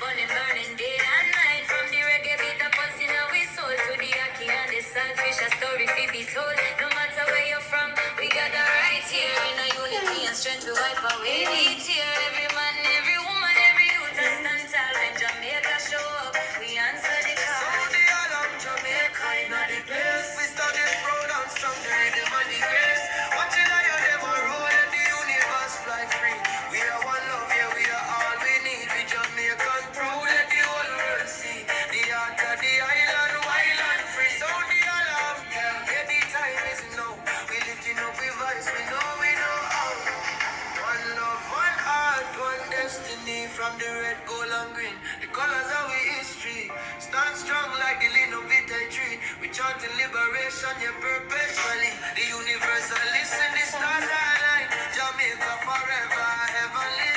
burning, burning day and night. From the reggae beat up us in our soul to the ackee and the saltfish, a story fi be told. No matter where you're from, we got the right here. In a unity and strength, we wipe away the tear. Every man, every woman, every youth, a stand tall when Jamaica show up. We answer the call. Saudi Alam, Jamaica in the place. We started proud and strong, the rhythm and the grace. Watch it, I them a roll and the universe fly free. We are one love, yeah, we are all we need. We Jamaican proud, let the whole world see. The heart of the island, wild and free. Saudi Alam, yeah, the time is now. We lifting up we voice, we know how. One love, one heart, one destiny. From the red, gold and green, the colors of our history. Stand strong like the lean of Vita tree. We chanting liberation, yeah, perpetually. The universal listen, the stars align. Jamaica forever, ever live.